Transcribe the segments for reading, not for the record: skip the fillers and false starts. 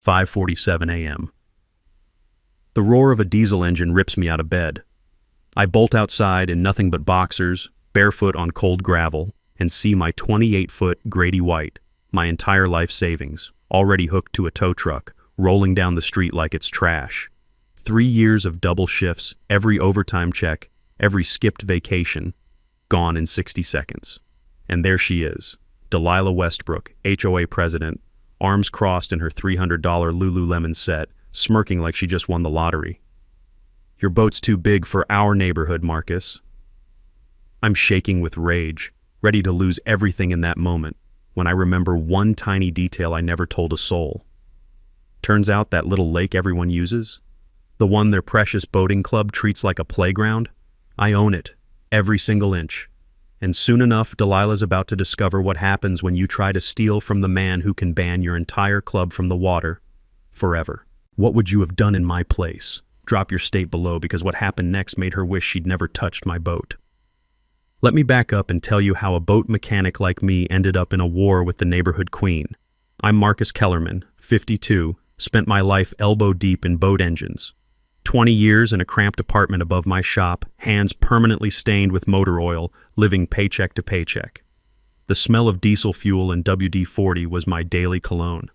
5:47 a.m. The roar of a diesel engine rips me out of bed. I bolt outside in nothing but boxers, barefoot on cold gravel, and see my 28-foot Grady White, my entire life savings, already hooked to a tow truck, rolling down the street like it's trash. 3 years of double shifts, every overtime check, every skipped vacation, gone in 60 seconds. And there she is, Delilah Westbrook, HOA president, arms crossed in her $300 Lululemon set, smirking like she just won the lottery. "Your boat's too big for our neighborhood, Marcus." I'm shaking with rage, ready to lose everything in that moment, when I remember one tiny detail I never told a soul. Turns out that little lake everyone uses, the one their precious boating club treats like a playground, I own it, every single inch. And soon enough, Delilah's about to discover what happens when you try to steal from the man who can ban your entire club from the water forever. What would you have done in my place? Drop your state below, because what happened next made her wish she'd never touched my boat. Let me back up and tell you how a boat mechanic like me ended up in a war with the neighborhood queen. I'm Marcus Kellerman, 52, spent my life elbow deep in boat engines. 20 years in a cramped apartment above my shop, hands permanently stained with motor oil, living paycheck to paycheck. The smell of diesel fuel and WD-40 was my daily cologne.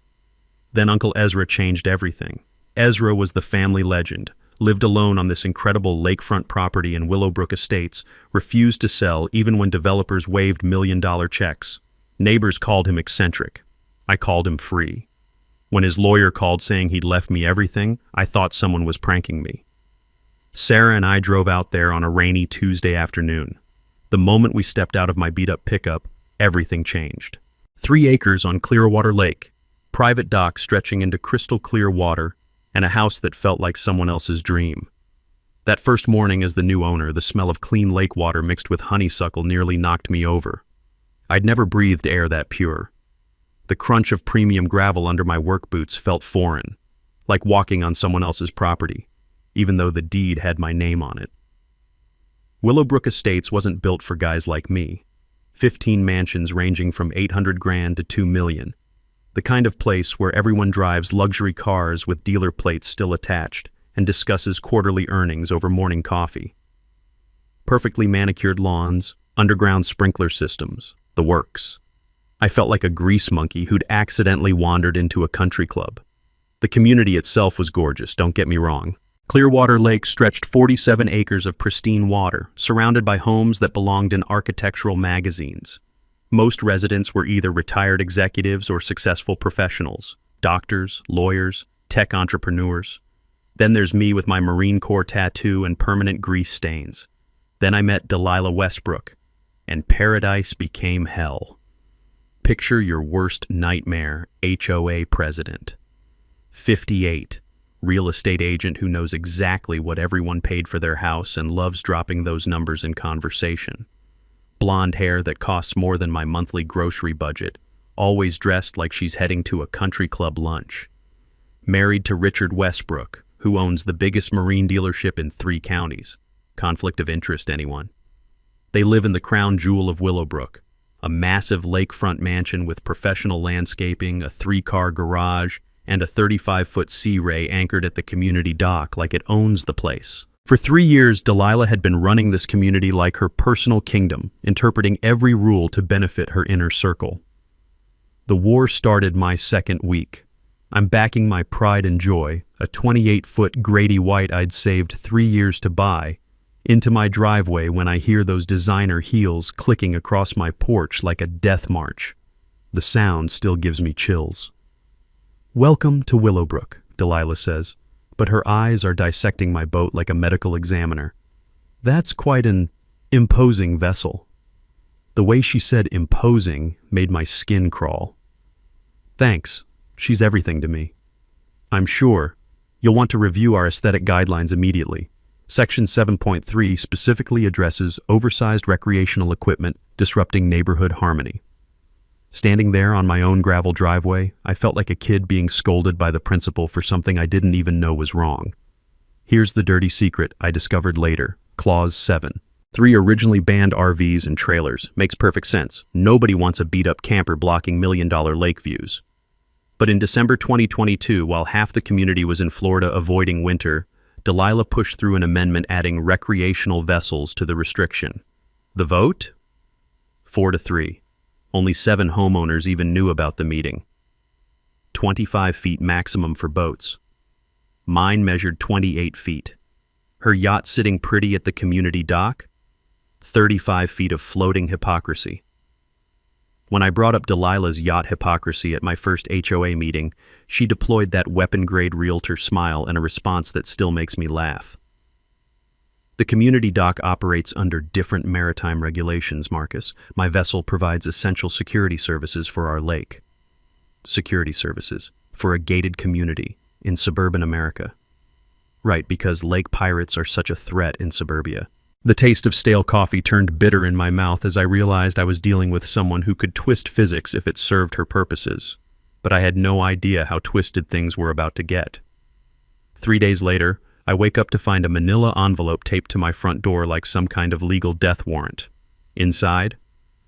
Then Uncle Ezra changed everything. Ezra was the family legend, lived alone on this incredible lakefront property in Willowbrook Estates, refused to sell even when developers waved million-dollar checks. Neighbors called him eccentric. I called him free. When his lawyer called saying he'd left me everything, I thought someone was pranking me. Sarah and I drove out there on a rainy Tuesday afternoon. The moment we stepped out of my beat-up pickup, everything changed. 3 acres on Clearwater Lake, private docks stretching into crystal clear water, and a house that felt like someone else's dream. That first morning as the new owner, the smell of clean lake water mixed with honeysuckle nearly knocked me over. I'd never breathed air that pure. The crunch of premium gravel under my work boots felt foreign, like walking on someone else's property, even though the deed had my name on it. Willowbrook Estates wasn't built for guys like me. 15 mansions ranging from $800,000 to $2 million. The kind of place where everyone drives luxury cars with dealer plates still attached and discusses quarterly earnings over morning coffee. Perfectly manicured lawns, underground sprinkler systems, the works. I felt like a grease monkey who'd accidentally wandered into a country club. The community itself was gorgeous, don't get me wrong. Clearwater Lake stretched 47 acres of pristine water, surrounded by homes that belonged in architectural magazines. Most residents were either retired executives or successful professionals, doctors, lawyers, tech entrepreneurs. Then there's me with my Marine Corps tattoo and permanent grease stains. Then I met Delilah Westbrook, and paradise became hell. Picture your worst nightmare HOA president. 58, real estate agent who knows exactly what everyone paid for their house and loves dropping those numbers in conversation. Blonde hair that costs more than my monthly grocery budget, always dressed like she's heading to a country club lunch. Married to Richard Westbrook, who owns the biggest marine dealership in 3 counties. Conflict of interest, anyone? They live in the crown jewel of Willowbrook, a massive lakefront mansion with professional landscaping, a 3-car garage, and a 35-foot sea ray anchored at the community dock like it owns the place. For 3 years, Delilah had been running this community like her personal kingdom, interpreting every rule to benefit her inner circle. The war started my second week. I'm backing my pride and joy, a 28-foot Grady White I'd saved 3 years to buy, into my driveway when I hear those designer heels clicking across my porch like a death march. The sound still gives me chills. "Welcome to Willowbrook," Delilah says, but her eyes are dissecting my boat like a medical examiner. That's quite an imposing vessel. The way she said imposing made my skin crawl. "Thanks, she's everything to me." "I'm sure. You'll want to review our aesthetic guidelines immediately. Section 7.3 specifically addresses oversized recreational equipment disrupting neighborhood harmony." Standing there on my own gravel driveway, I felt like a kid being scolded by the principal for something I didn't even know was wrong. Here's the dirty secret I discovered later. Clause 7. 3 originally banned RVs and trailers. Makes perfect sense. Nobody wants a beat-up camper blocking million-dollar lake views. But in December 2022, while half the community was in Florida avoiding winter, Delilah pushed through an amendment adding recreational vessels to the restriction. The vote? 4-3. Only 7 homeowners even knew about the meeting. 25 feet maximum for boats. Mine measured 28 feet. Her yacht sitting pretty at the community dock? 35 feet of floating hypocrisy. When I brought up Delilah's yacht hypocrisy at my first HOA meeting, she deployed that weapon-grade realtor smile and a response that still makes me laugh. The community dock operates under different maritime regulations, Marcus. My vessel provides essential security services for our lake. Security services for a gated community in suburban America. Right, because lake pirates are such a threat in suburbia. The taste of stale coffee turned bitter in my mouth as I realized I was dealing with someone who could twist physics if it served her purposes. But I had no idea how twisted things were about to get. 3 days later, I wake up to find a manila envelope taped to my front door like some kind of legal death warrant. Inside,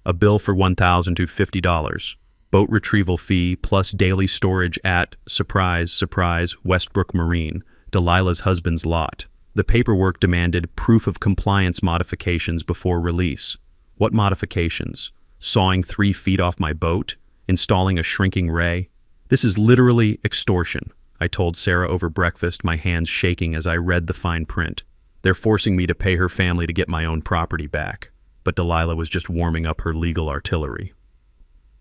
a bill for $1,050, boat retrieval fee plus daily storage at, surprise, surprise, Westbrook Marine, Delilah's husband's lot. The paperwork demanded proof of compliance modifications before release. What modifications? Sawing 3 feet off my boat? Installing a shrinking ray? This is literally extortion, I told Sarah over breakfast, my hands shaking as I read the fine print. They're forcing me to pay her family to get my own property back. But Delilah was just warming up her legal artillery.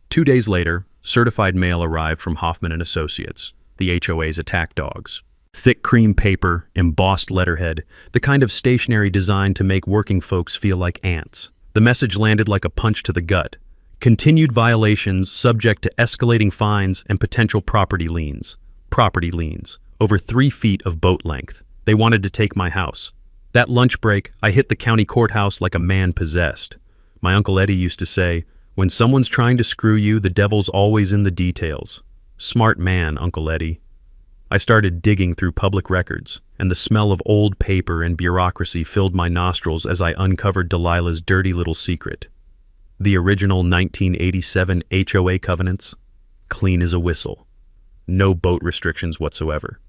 2 days later, certified mail arrived from Hoffman & Associates, the HOA's attack dogs. Thick cream paper, embossed letterhead, the kind of stationery designed to make working folks feel like ants. The message landed like a punch to the gut. Continued violations subject to escalating fines and potential property liens. Property liens. Over 3 feet of boat length. They wanted to take my house. That lunch break, I hit the county courthouse like a man possessed. My Uncle Eddie used to say, "When someone's trying to screw you, the devil's always in the details." Smart man, Uncle Eddie. I started digging through public records, and the smell of old paper and bureaucracy filled my nostrils as I uncovered Delilah's dirty little secret. The original 1987 HOA covenants, clean as a whistle. No boat restrictions whatsoever.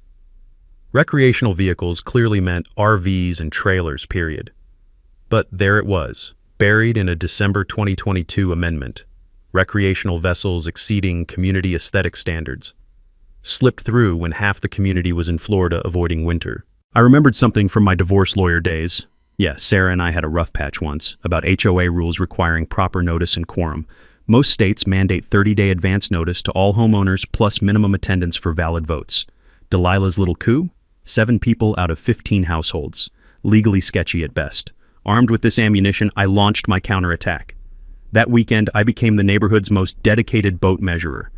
Recreational vehicles clearly meant RVs and trailers, period. But there it was, buried in a December 2022 amendment. Recreational vessels exceeding community aesthetic standards. Slipped through when half the community was in Florida avoiding winter. I remembered something from my divorce lawyer days. Yeah, Sarah and I had a rough patch once about HOA rules requiring proper notice and quorum. Most states mandate 30-day advance notice to all homeowners plus minimum attendance for valid votes. Delilah's little coup? 7 people out of 15 households. Legally sketchy at best. Armed with this ammunition, I launched my counterattack. That weekend, I became the neighborhood's most dedicated boat measurer.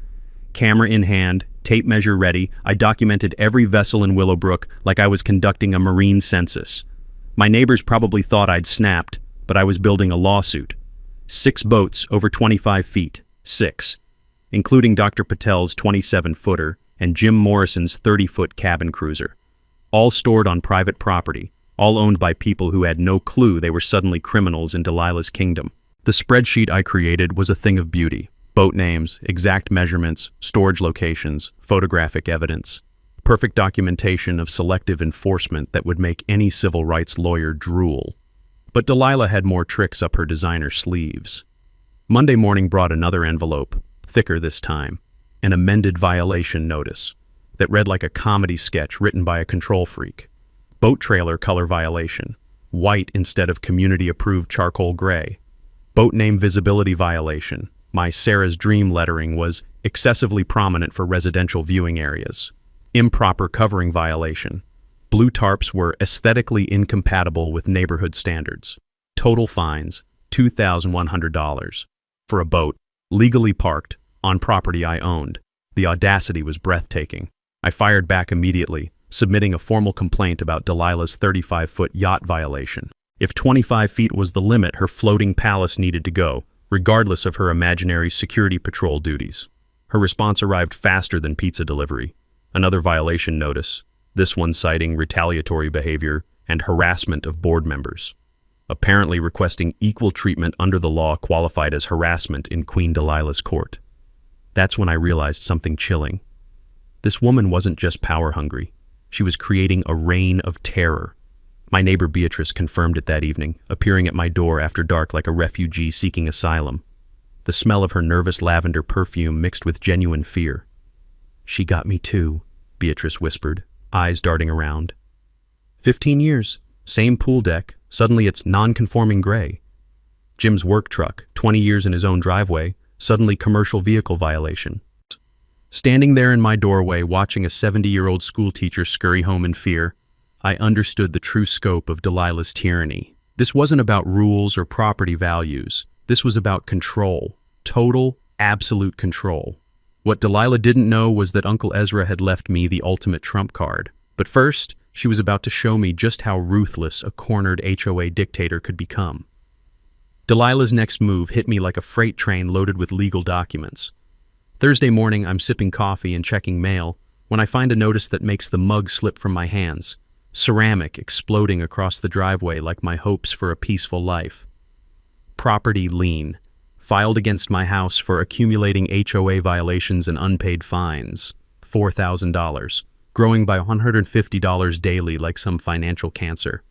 Camera in hand, tape measure ready, I documented every vessel in Willowbrook like I was conducting a marine census. My neighbors probably thought I'd snapped, but I was building a lawsuit. 6 boats over 25 feet, 6, including Dr. Patel's 27-footer and Jim Morrison's 30-foot cabin cruiser. All stored on private property, all owned by people who had no clue they were suddenly criminals in Delilah's kingdom. The spreadsheet I created was a thing of beauty. Boat names, exact measurements, storage locations, photographic evidence. Perfect documentation of selective enforcement that would make any civil rights lawyer drool. But Delilah had more tricks up her designer sleeves. Monday morning brought another envelope, thicker this time, an amended violation notice that read like a comedy sketch written by a control freak. Boat trailer color violation, white instead of community-approved charcoal gray. Boat name visibility violation. My Sarah's Dream lettering was excessively prominent for residential viewing areas. Improper covering violation. Blue tarps were aesthetically incompatible with neighborhood standards. Total fines, $2,100. For a boat, legally parked, on property I owned. The audacity was breathtaking. I fired back immediately, submitting a formal complaint about Delilah's 35-foot yacht violation. If 25 feet was the limit, her floating palace needed to go, regardless of her imaginary security patrol duties. Her response arrived faster than pizza delivery. Another violation notice, this one citing retaliatory behavior and harassment of board members. Apparently requesting equal treatment under the law qualified as harassment in Queen Delilah's court. That's when I realized something chilling. This woman wasn't just power-hungry. She was creating a reign of terror. My neighbor Beatrice confirmed it that evening, appearing at my door after dark like a refugee seeking asylum. The smell of her nervous lavender perfume mixed with genuine fear. "She got me too," Beatrice whispered, eyes darting around. 15 years, same pool deck, suddenly it's non-conforming gray. Jim's work truck, 20 years in his own driveway, suddenly commercial vehicle violation. Standing there in my doorway watching a 70-year-old schoolteacher scurry home in fear, I understood the true scope of Delilah's tyranny. This wasn't about rules or property values. This was about control. Total, absolute control. What Delilah didn't know was that Uncle Ezra had left me the ultimate trump card. But first, she was about to show me just how ruthless a cornered HOA dictator could become. Delilah's next move hit me like a freight train loaded with legal documents. Thursday morning, I'm sipping coffee and checking mail when I find a notice that makes the mug slip from my hands, ceramic exploding across the driveway like my hopes for a peaceful life. Property lien, filed against my house for accumulating HOA violations and unpaid fines, $4,000, growing by $150 daily like some financial cancer.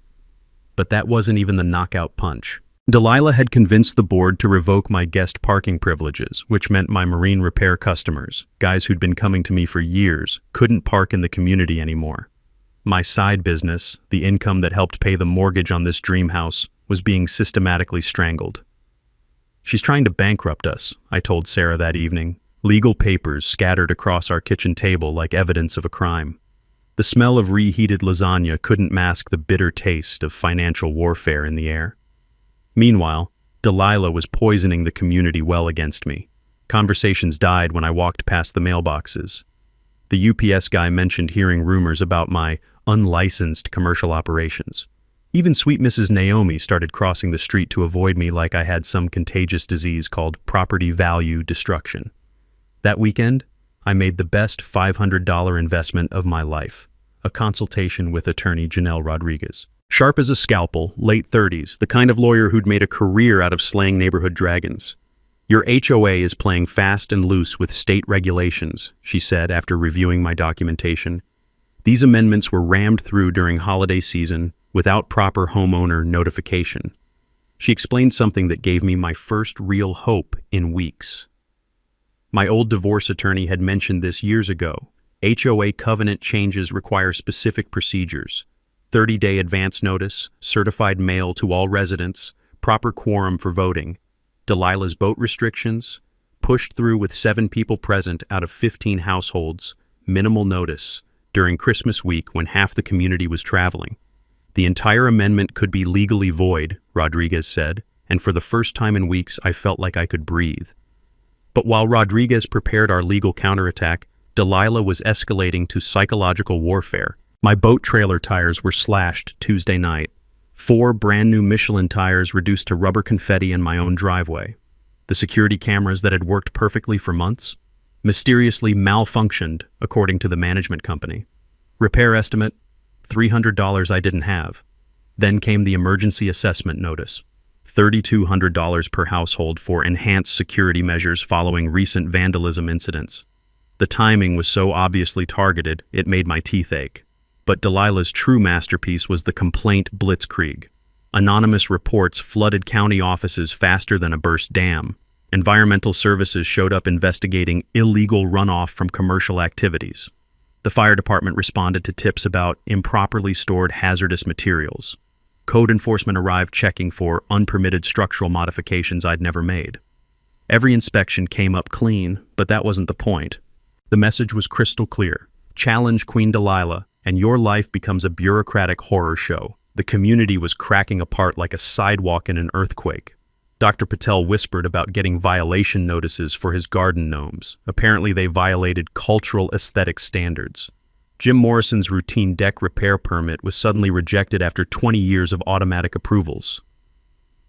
But that wasn't even the knockout punch. Delilah had convinced the board to revoke my guest parking privileges, which meant my marine repair customers, guys who'd been coming to me for years, couldn't park in the community anymore. My side business, the income that helped pay the mortgage on this dream house, was being systematically strangled. "She's trying to bankrupt us," I told Sarah that evening, legal papers scattered across our kitchen table like evidence of a crime. The smell of reheated lasagna couldn't mask the bitter taste of financial warfare in the air. Meanwhile, Delilah was poisoning the community well against me. Conversations died when I walked past the mailboxes. The UPS guy mentioned hearing rumors about my unlicensed commercial operations. Even sweet Mrs. Naomi started crossing the street to avoid me like I had some contagious disease called property value destruction. That weekend, I made the best $500 investment of my life, a consultation with attorney Janelle Rodriguez. Sharp as a scalpel, late 30s, the kind of lawyer who'd made a career out of slaying neighborhood dragons. "Your HOA is playing fast and loose with state regulations," she said after reviewing my documentation. "These amendments were rammed through during holiday season without proper homeowner notification." She explained something that gave me my first real hope in weeks. My old divorce attorney had mentioned this years ago. HOA covenant changes require specific procedures. 30-day advance notice, certified mail to all residents, proper quorum for voting. Delilah's boat restrictions, pushed through with 7 people present out of 15 households, minimal notice, during Christmas week when half the community was traveling. The entire amendment could be legally void, Rodriguez said, and for the first time in weeks I felt like I could breathe. But while Rodriguez prepared our legal counterattack, Delilah was escalating to psychological warfare. My boat trailer tires were slashed Tuesday night. 4 brand new Michelin tires reduced to rubber confetti in my own driveway. The security cameras that had worked perfectly for months mysteriously malfunctioned, according to the management company. Repair estimate, $300 I didn't have. Then came the emergency assessment notice, $3,200 per household for enhanced security measures following recent vandalism incidents. The timing was so obviously targeted, it made my teeth ache. But Delilah's true masterpiece was the complaint blitzkrieg. Anonymous reports flooded county offices faster than a burst dam. Environmental services showed up investigating illegal runoff from commercial activities. The fire department responded to tips about improperly stored hazardous materials. Code enforcement arrived checking for unpermitted structural modifications I'd never made. Every inspection came up clean, but that wasn't the point. The message was crystal clear. Challenge Queen Delilah, and your life becomes a bureaucratic horror show. The community was cracking apart like a sidewalk in an earthquake. Dr. Patel whispered about getting violation notices for his garden gnomes. Apparently they violated cultural aesthetic standards. Jim Morrison's routine deck repair permit was suddenly rejected after 20 years of automatic approvals.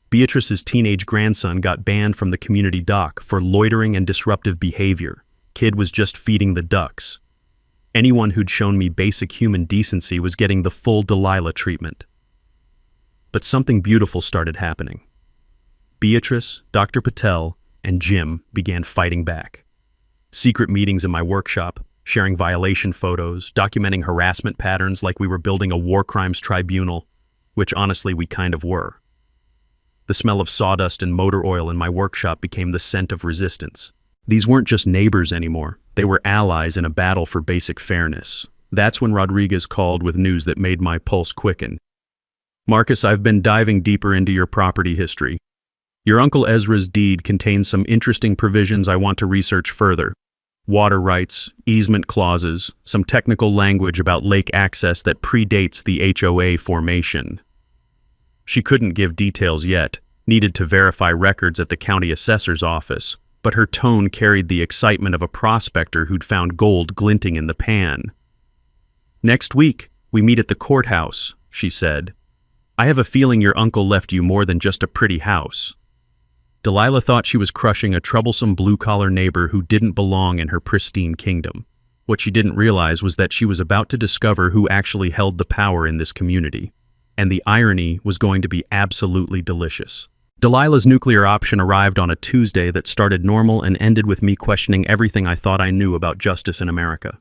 Beatrice's teenage grandson got banned from the community dock for loitering and disruptive behavior. Kid was just feeding the ducks. Anyone who'd shown me basic human decency was getting the full Delilah treatment. But something beautiful started happening. Beatrice, Dr. Patel, and Jim began fighting back. Secret meetings in my workshop, sharing violation photos, documenting harassment patterns like we were building a war crimes tribunal, which honestly we kind of were. The smell of sawdust and motor oil in my workshop became the scent of resistance. These weren't just neighbors anymore. They were allies in a battle for basic fairness. That's when Rodriguez called with news that made my pulse quicken. "Marcus, I've been diving deeper into your property history. Your Uncle Ezra's deed contains some interesting provisions I want to research further. Water rights, easement clauses, some technical language about lake access that predates the HOA formation." She couldn't give details yet, needed to verify records at the county assessor's office, but her tone carried the excitement of a prospector who'd found gold glinting in the pan. "Next week, we meet at the courthouse," she said. "I have a feeling your uncle left you more than just a pretty house." Delilah thought she was crushing a troublesome blue-collar neighbor who didn't belong in her pristine kingdom. What she didn't realize was that she was about to discover who actually held the power in this community. And the irony was going to be absolutely delicious. Delilah's nuclear option arrived on a Tuesday that started normal and ended with me questioning everything I thought I knew about justice in America.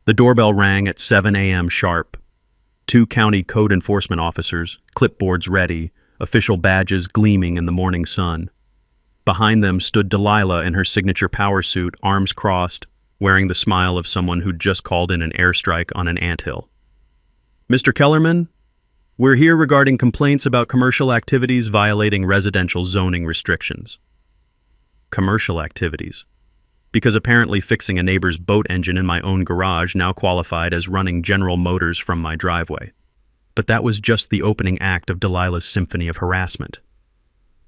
The doorbell rang at 7 a.m. sharp. 2 county code enforcement officers, clipboards ready, official badges gleaming in the morning sun. Behind them stood Delilah in her signature power suit, arms crossed, wearing the smile of someone who'd just called in an airstrike on an anthill. "Mr. Kellerman? We're here regarding complaints about commercial activities violating residential zoning restrictions." Commercial activities. Because apparently fixing a neighbor's boat engine in my own garage now qualified as running General Motors from my driveway. But that was just the opening act of Delilah's symphony of harassment.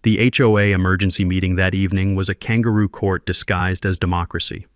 The HOA emergency meeting that evening was a kangaroo court disguised as democracy.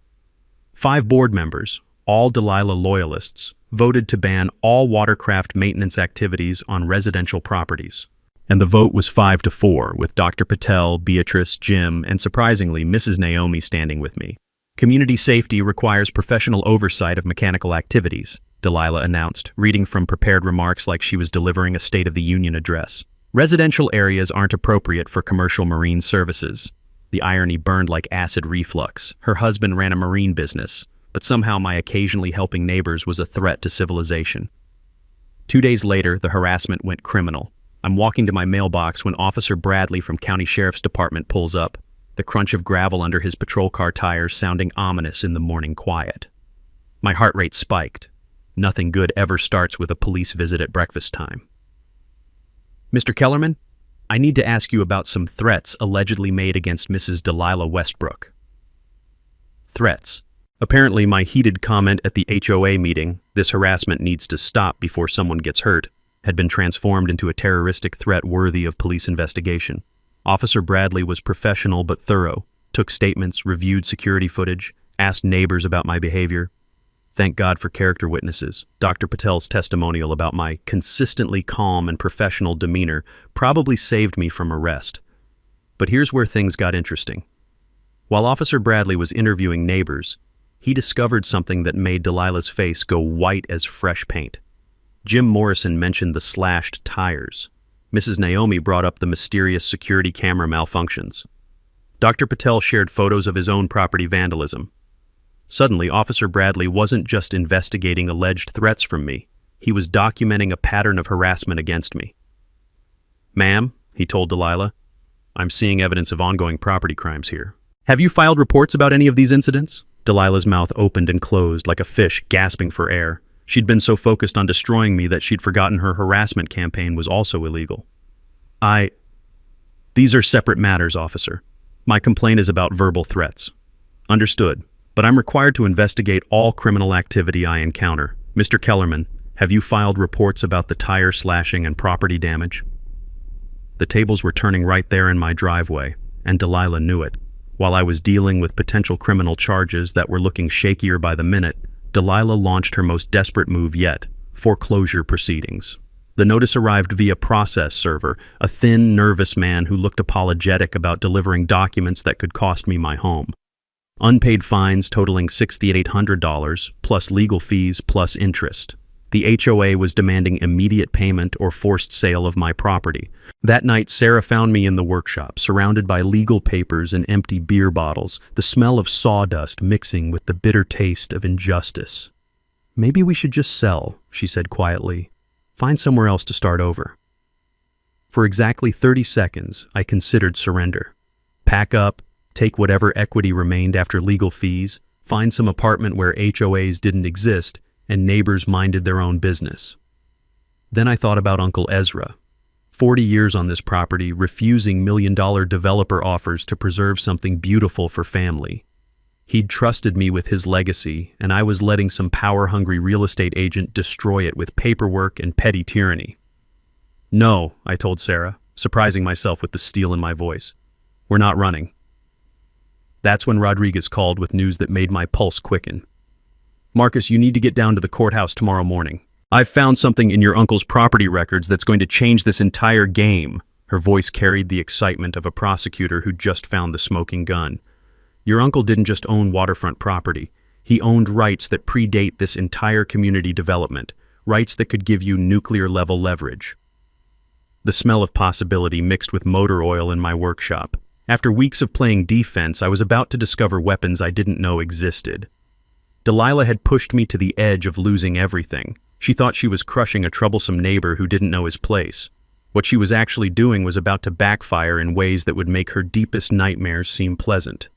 5 board members, all Delilah loyalists, voted to ban all watercraft maintenance activities on residential properties. And the vote was 5-4, with Dr. Patel, Beatrice, Jim, and surprisingly, Mrs. Naomi standing with me. "Community safety requires professional oversight of mechanical activities," Delilah announced, reading from prepared remarks like she was delivering a State of the Union address. "Residential areas aren't appropriate for commercial marine services." The irony burned like acid reflux. Her husband ran a marine business, but somehow my occasionally helping neighbors was a threat to civilization. 2 days later, the harassment went criminal. I'm walking to my mailbox when Officer Bradley from County Sheriff's Department pulls up, the crunch of gravel under his patrol car tires sounding ominous in the morning quiet. My heart rate spiked. Nothing good ever starts with a police visit at breakfast time. "Mr. Kellerman, I need to ask you about some threats allegedly made against Mrs. Delilah Westbrook." Threats. Apparently, my heated comment at the HOA meeting, "This harassment needs to stop before someone gets hurt," had been transformed into a terroristic threat worthy of police investigation. Officer Bradley was professional but thorough, took statements, reviewed security footage, asked neighbors about my behavior. Thank God for character witnesses. Dr. Patel's testimonial about my consistently calm and professional demeanor probably saved me from arrest. But here's where things got interesting. While Officer Bradley was interviewing neighbors, he discovered something that made Delilah's face go white as fresh paint. Jim Morrison mentioned the slashed tires. Mrs. Naomi brought up the mysterious security camera malfunctions. Dr. Patel shared photos of his own property vandalism. Suddenly, Officer Bradley wasn't just investigating alleged threats from me. He was documenting a pattern of harassment against me. "Ma'am," he told Delilah, "I'm seeing evidence of ongoing property crimes here. Have you filed reports about any of these incidents?" Delilah's mouth opened and closed like a fish gasping for air. She'd been so focused on destroying me that she'd forgotten her harassment campaign was also illegal. These are separate matters, officer. My complaint is about verbal threats." "Understood, but I'm required to investigate all criminal activity I encounter. Mr. Kellerman, have you filed reports about the tire slashing and property damage?" The tables were turning right there in my driveway, and Delilah knew it. While I was dealing with potential criminal charges that were looking shakier by the minute, Delilah launched her most desperate move yet, foreclosure proceedings. The notice arrived via process server, a thin, nervous man who looked apologetic about delivering documents that could cost me my home. Unpaid fines totaling $6,800, plus legal fees, plus interest. The HOA was demanding immediate payment or forced sale of my property. That night, Sarah found me in the workshop, surrounded by legal papers and empty beer bottles, the smell of sawdust mixing with the bitter taste of injustice. "Maybe we should just sell," she said quietly. "Find somewhere else to start over." For exactly 30 seconds, I considered surrender. Pack up, take whatever equity remained after legal fees, find some apartment where HOAs didn't exist, and neighbors minded their own business. Then I thought about Uncle Ezra. 40 years on this property, refusing million-dollar developer offers to preserve something beautiful for family. He'd trusted me with his legacy, and I was letting some power-hungry real estate agent destroy it with paperwork and petty tyranny. "No," I told Sarah, surprising myself with the steel in my voice. "We're not running." That's when Rodriguez called with news that made my pulse quicken. "Marcus, you need to get down to the courthouse tomorrow morning. I've found something in your uncle's property records that's going to change this entire game." Her voice carried the excitement of a prosecutor who just found the smoking gun. "Your uncle didn't just own waterfront property. He owned rights that predate this entire community development, rights that could give you nuclear-level leverage." The smell of possibility mixed with motor oil in my workshop. After weeks of playing defense, I was about to discover weapons I didn't know existed. Delilah had pushed me to the edge of losing everything. She thought she was crushing a troublesome neighbor who didn't know his place. What she was actually doing was about to backfire in ways that would make her deepest nightmares seem pleasant.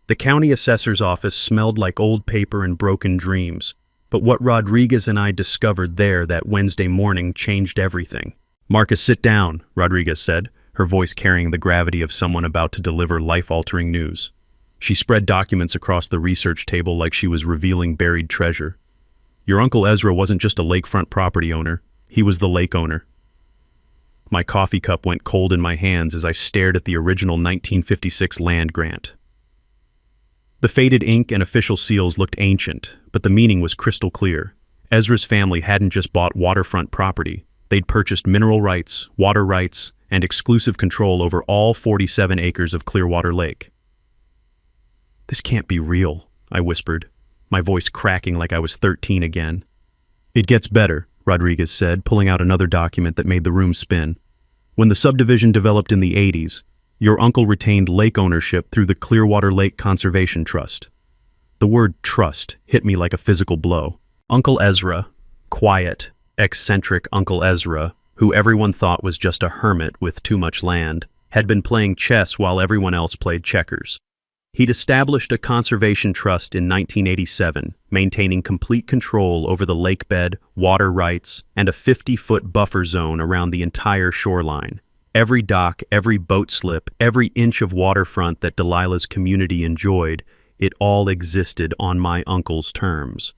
The county assessor's office smelled like old paper and broken dreams, but what Rodriguez and I discovered there that Wednesday morning changed everything. "Marcus, sit down," Rodriguez said, her voice carrying the gravity of someone about to deliver life-altering news. She spread documents across the research table like she was revealing buried treasure. "Your Uncle Ezra wasn't just a lakefront property owner, he was the lake owner." My coffee cup went cold in my hands as I stared at the original 1956 land grant. The faded ink and official seals looked ancient, but the meaning was crystal clear. Ezra's family hadn't just bought waterfront property. They'd purchased mineral rights, water rights, and exclusive control over all 47 acres of Clearwater Lake. "This can't be real," I whispered, my voice cracking like I was 13 again. "It gets better," Rodriguez said, pulling out another document that made the room spin. "When the subdivision developed in the 80s, your uncle retained lake ownership through the Clearwater Lake Conservation Trust." The word trust hit me like a physical blow. Uncle Ezra, quiet, eccentric Uncle Ezra, who everyone thought was just a hermit with too much land, had been playing chess while everyone else played checkers. He'd established a conservation trust in 1987, maintaining complete control over the lake bed, water rights, and a 50-foot buffer zone around the entire shoreline. Every dock, every boat slip, every inch of waterfront that Delilah's community enjoyed, it all existed on my uncle's terms.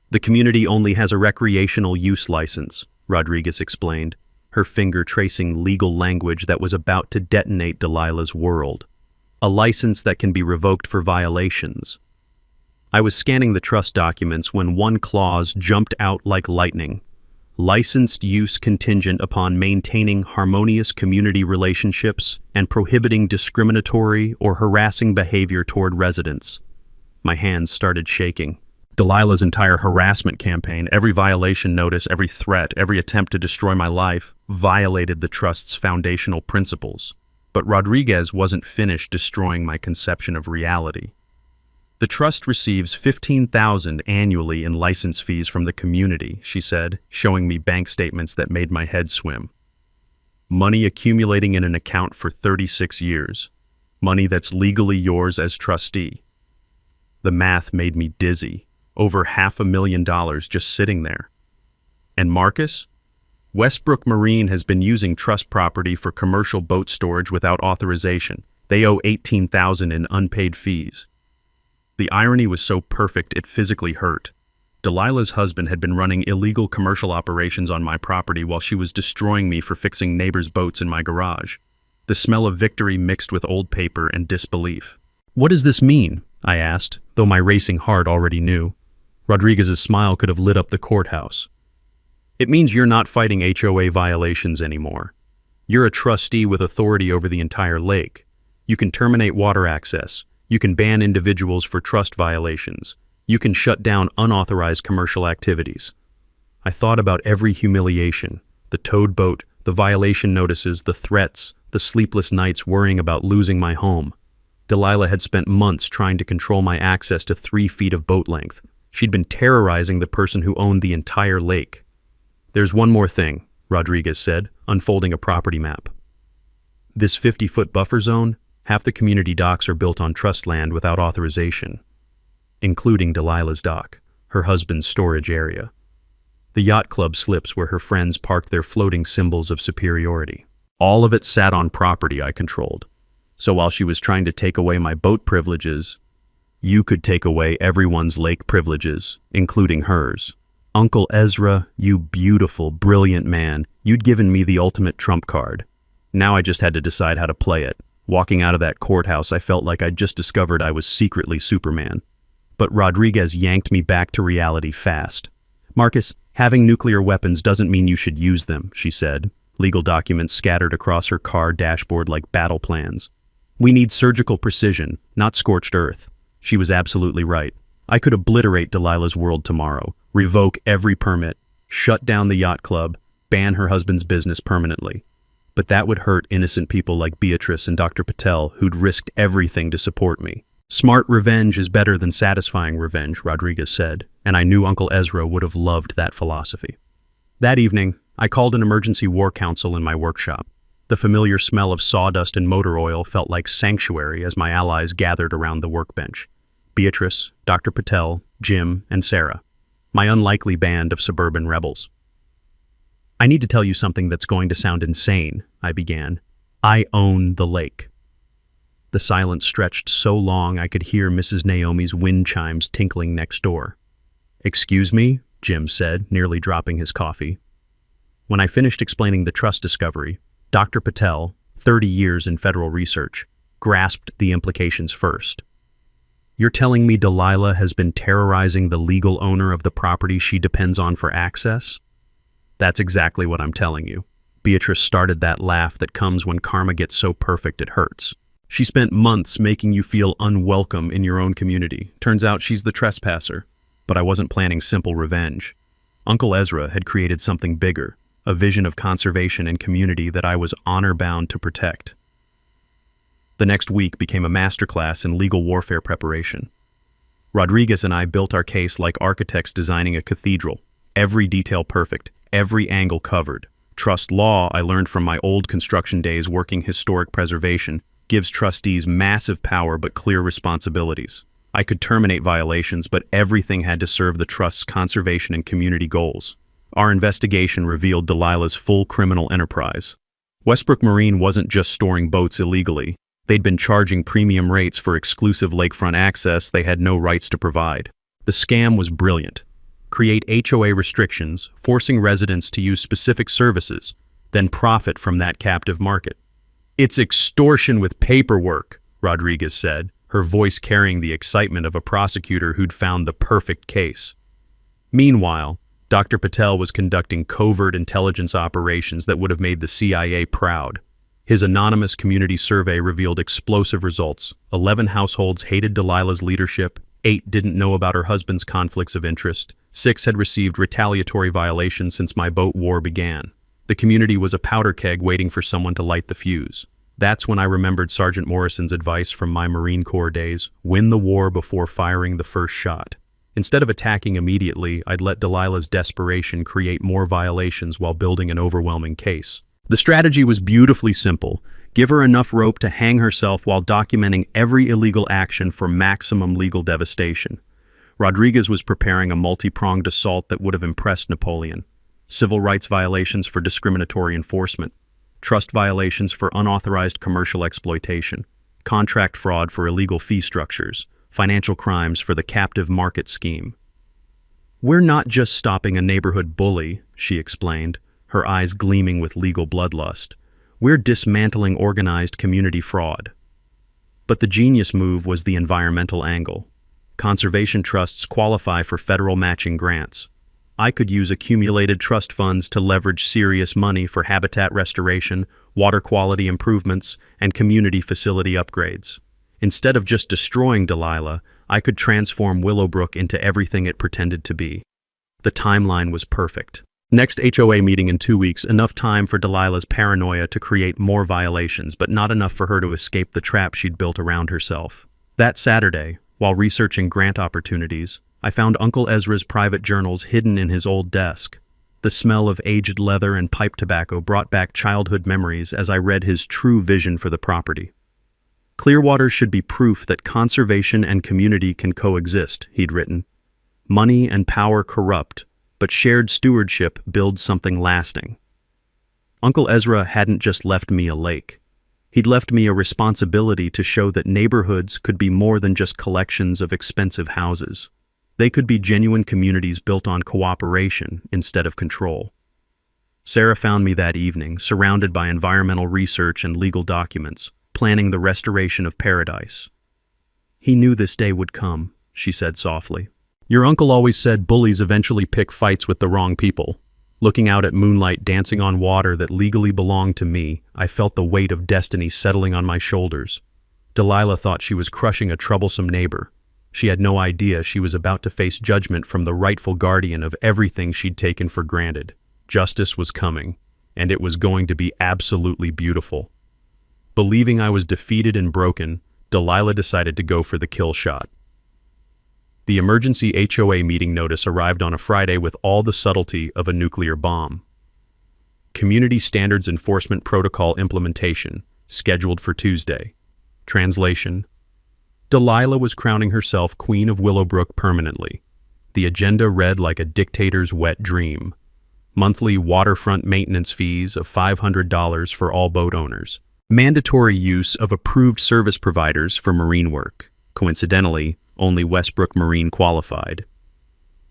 "The community only has a recreational use license," Rodriguez explained, her finger tracing legal language that was about to detonate Delilah's world. "A license that can be revoked for violations." I was scanning the trust documents when one clause jumped out like lightning. "Licensed use contingent upon maintaining harmonious community relationships and prohibiting discriminatory or harassing behavior toward residents." My hands started shaking. Delilah's entire harassment campaign, every violation notice, every threat, every attempt to destroy my life, violated the trust's foundational principles. But Rodriguez wasn't finished destroying my conception of reality. "The trust receives $15,000 annually in license fees from the community," she said, showing me bank statements that made my head swim. "Money accumulating in an account for 36 years. Money that's legally yours as trustee." The math made me dizzy. Over $500,000 just sitting there. And Marcus? Westbrook Marine has been using trust property for commercial boat storage without authorization. They owe $18,000 in unpaid fees. The irony was so perfect it physically hurt. Delilah's husband had been running illegal commercial operations on my property while she was destroying me for fixing neighbors' boats in my garage. The smell of victory mixed with old paper and disbelief. "What does this mean?" I asked, though my racing heart already knew. Rodriguez's smile could have lit up the courthouse. "It means you're not fighting HOA violations anymore. You're a trustee with authority over the entire lake. You can terminate water access. You can ban individuals for trust violations. You can shut down unauthorized commercial activities." I thought about every humiliation, the towed boat, the violation notices, the threats, the sleepless nights worrying about losing my home. Delilah had spent months trying to control my access to 3 feet of boat length. She'd been terrorizing the person who owned the entire lake. "There's one more thing," Rodriguez said, unfolding a property map. "This 50-foot buffer zone, half the community docks are built on trust land without authorization, including Delilah's dock, her husband's storage area. The yacht club slips where her friends parked their floating symbols of superiority. All of it sat on property I controlled. So while she was trying to take away my boat privileges, you could take away everyone's lake privileges, including hers. Uncle Ezra, you beautiful, brilliant man, you'd given me the ultimate trump card. Now I just had to decide how to play it. Walking out of that courthouse, I felt like I'd just discovered I was secretly Superman. But Rodriguez yanked me back to reality fast. "Marcus, having nuclear weapons doesn't mean you should use them," she said, legal documents scattered across her car dashboard like battle plans. "We need surgical precision, not scorched earth." She was absolutely right. I could obliterate Delilah's world tomorrow, revoke every permit, shut down the yacht club, ban her husband's business permanently. But that would hurt innocent people like Beatrice and Dr. Patel, who'd risked everything to support me. "Smart revenge is better than satisfying revenge," Rodriguez said, and I knew Uncle Ezra would have loved that philosophy. That evening, I called an emergency war council in my workshop. The familiar smell of sawdust and motor oil felt like sanctuary as my allies gathered around the workbench. Beatrice, Dr. Patel, Jim, and Sarah, my unlikely band of suburban rebels. "I need to tell you something that's going to sound insane," I began. "I own the lake." The silence stretched so long I could hear Mrs. Naomi's wind chimes tinkling next door. "Excuse me?" Jim said, nearly dropping his coffee. When I finished explaining the trust discovery, Dr. Patel, 30 years in federal research, grasped the implications first. "You're telling me Delilah has been terrorizing the legal owner of the property she depends on for access?" "That's exactly what I'm telling you." Beatrice started that laugh that comes when karma gets so perfect it hurts. "She spent months making you feel unwelcome in your own community. Turns out she's the trespasser. But I wasn't planning simple revenge. Uncle Ezra had created something bigger, a vision of conservation and community that I was honor-bound to protect." The next week became a masterclass in legal warfare preparation. Rodriguez and I built our case like architects designing a cathedral. Every detail perfect, every angle covered. Trust law, I learned from my old construction days working historic preservation, gives trustees massive power but clear responsibilities. I could terminate violations, but everything had to serve the trust's conservation and community goals. Our investigation revealed Delilah's full criminal enterprise. Westbrook Marine wasn't just storing boats illegally. They'd been charging premium rates for exclusive lakefront access they had no rights to provide. The scam was brilliant. Create HOA restrictions, forcing residents to use specific services, then profit from that captive market. "It's extortion with paperwork," Rodriguez said, her voice carrying the excitement of a prosecutor who'd found the perfect case. Meanwhile, Dr. Patel was conducting covert intelligence operations that would have made the CIA proud. His anonymous community survey revealed explosive results. 11 households hated Delilah's leadership, 8 didn't know about her husband's conflicts of interest, 6 had received retaliatory violations since my boat war began. The community was a powder keg waiting for someone to light the fuse. That's when I remembered Sergeant Morrison's advice from my Marine Corps days: win the war before firing the first shot. Instead of attacking immediately, I'd let Delilah's desperation create more violations while building an overwhelming case. The strategy was beautifully simple. Give her enough rope to hang herself while documenting every illegal action for maximum legal devastation. Rodriguez was preparing a multi-pronged assault that would have impressed Napoleon. Civil rights violations for discriminatory enforcement, trust violations for unauthorized commercial exploitation, contract fraud for illegal fee structures, financial crimes for the captive market scheme. "We're not just stopping a neighborhood bully," she explained, her eyes gleaming with legal bloodlust. "We're dismantling organized community fraud." But the genius move was the environmental angle. Conservation trusts qualify for federal matching grants. I could use accumulated trust funds to leverage serious money for habitat restoration, water quality improvements, and community facility upgrades. Instead of just destroying Delilah, I could transform Willowbrook into everything it pretended to be. The timeline was perfect. Next HOA meeting in 2 weeks, enough time for Delilah's paranoia to create more violations, but not enough for her to escape the trap she'd built around herself. That Saturday, while researching grant opportunities, I found Uncle Ezra's private journals hidden in his old desk. The smell of aged leather and pipe tobacco brought back childhood memories as I read his true vision for the property. Clearwater should be proof that conservation and community can coexist, he'd written. Money and power corrupt, but shared stewardship builds something lasting. Uncle Ezra hadn't just left me a lake. He'd left me a responsibility to show that neighborhoods could be more than just collections of expensive houses. They could be genuine communities built on cooperation instead of control. Sarah found me that evening, surrounded by environmental research and legal documents, planning the restoration of paradise. He knew this day would come, she said softly. Your uncle always said bullies eventually pick fights with the wrong people. Looking out at moonlight dancing on water that legally belonged to me, I felt the weight of destiny settling on my shoulders. Delilah thought she was crushing a troublesome neighbor. She had no idea she was about to face judgment from the rightful guardian of everything she'd taken for granted. Justice was coming, and it was going to be absolutely beautiful. Believing I was defeated and broken, Delilah decided to go for the kill shot. The emergency HOA meeting notice arrived on a Friday with all the subtlety of a nuclear bomb. Community Standards Enforcement Protocol Implementation, scheduled for Tuesday. Translation: Delilah was crowning herself Queen of Willowbrook permanently. The agenda read like a dictator's wet dream. Monthly waterfront maintenance fees of $500 for all boat owners. Mandatory use of approved service providers for marine work. Coincidentally, only Westbrook Marine qualified.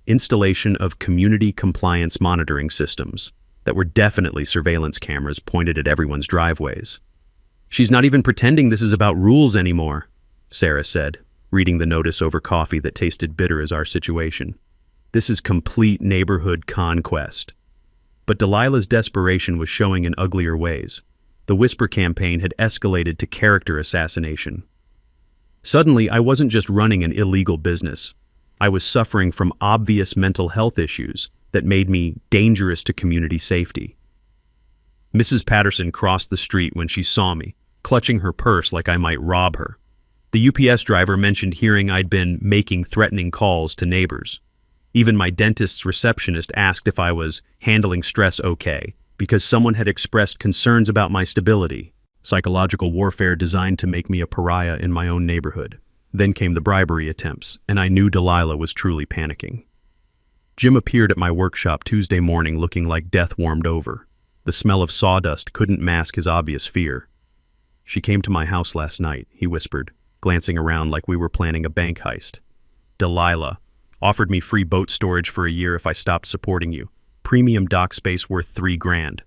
Installation of community compliance monitoring systems that were definitely surveillance cameras pointed at everyone's driveways. She's not even pretending this is about rules anymore, Sarah said, reading the notice over coffee that tasted bitter as our situation. This is complete neighborhood conquest. But Delilah's desperation was showing in uglier ways. The Whisper campaign had escalated to character assassination. Suddenly, I wasn't just running an illegal business. I was suffering from obvious mental health issues that made me dangerous to community safety. Mrs. Patterson crossed the street when she saw me, clutching her purse like I might rob her. The UPS driver mentioned hearing I'd been making threatening calls to neighbors. Even my dentist's receptionist asked if I was handling stress okay, because someone had expressed concerns about my stability. Psychological warfare designed to make me a pariah in my own neighborhood. Then came the bribery attempts, and I knew Delilah was truly panicking. Jim appeared at my workshop Tuesday morning looking like death warmed over. The smell of sawdust couldn't mask his obvious fear. She came to my house last night, he whispered, glancing around like we were planning a bank heist. Delilah offered me free boat storage for a year if I stopped supporting you. Premium dock space worth $3,000.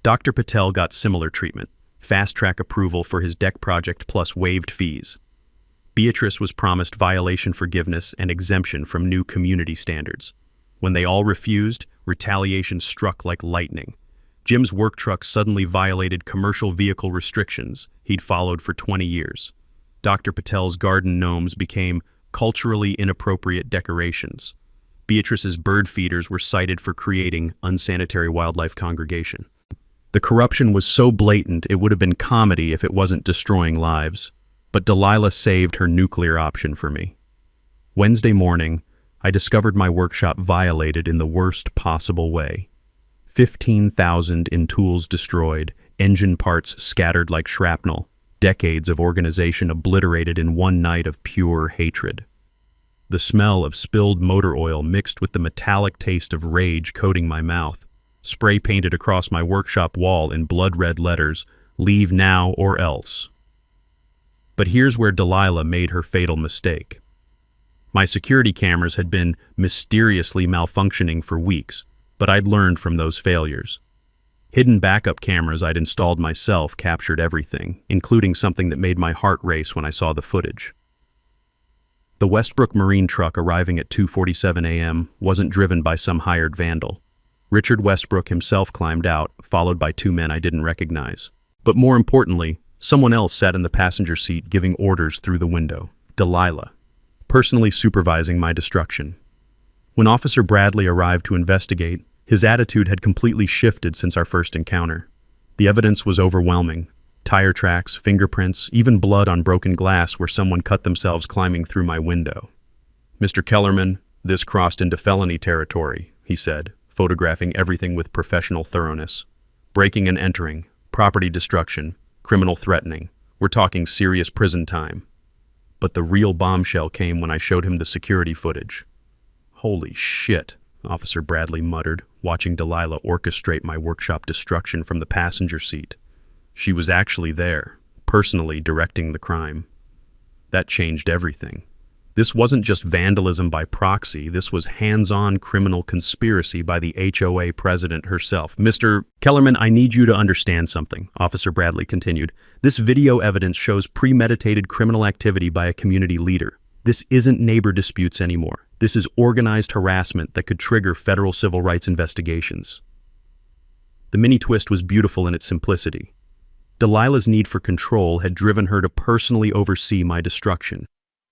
Dr. Patel got similar treatment, fast-track approval for his deck project plus waived fees. Beatrice was promised violation forgiveness and exemption from new community standards. When they all refused, retaliation struck like lightning. Jim's work truck suddenly violated commercial vehicle restrictions he'd followed for 20 years. Dr. Patel's garden gnomes became culturally inappropriate decorations. Beatrice's bird feeders were cited for creating unsanitary wildlife congregation. The corruption was so blatant it would have been comedy if it wasn't destroying lives. But Delilah saved her nuclear option for me. Wednesday morning, I discovered my workshop violated in the worst possible way. 15,000 in tools destroyed, engine parts scattered like shrapnel, decades of organization obliterated in one night of pure hatred. The smell of spilled motor oil mixed with the metallic taste of rage coating my mouth. Spray painted across my workshop wall in blood-red letters, "Leave now or else." But here's where Delilah made her fatal mistake. My security cameras had been mysteriously malfunctioning for weeks, but I'd learned from those failures. Hidden backup cameras I'd installed myself captured everything, including something that made my heart race when I saw the footage. The Westbrook Marine truck arriving at 2:47 a.m. wasn't driven by some hired vandal. Richard Westbrook himself climbed out, followed by two men I didn't recognize. But more importantly, someone else sat in the passenger seat giving orders through the window. Delilah, personally supervising my destruction. When Officer Bradley arrived to investigate, his attitude had completely shifted since our first encounter. The evidence was overwhelming. Tire tracks, fingerprints, even blood on broken glass where someone cut themselves climbing through my window. "Mr. Kellerman, this crossed into felony territory," he said, photographing everything with professional thoroughness. "Breaking and entering, property destruction, criminal threatening. We're talking serious prison time." But the real bombshell came when I showed him the security footage. "Holy shit," Officer Bradley muttered, watching Delilah orchestrate my workshop destruction from the passenger seat. She was actually there, personally directing the crime. That changed everything. This wasn't just vandalism by proxy, this was hands-on criminal conspiracy by the HOA president herself. "Mr. Kellerman, I need you to understand something," Officer Bradley continued. "This video evidence shows premeditated criminal activity by a community leader. This isn't neighbor disputes anymore. This is organized harassment that could trigger federal civil rights investigations." The mini twist was beautiful in its simplicity. Delilah's need for control had driven her to personally oversee my destruction.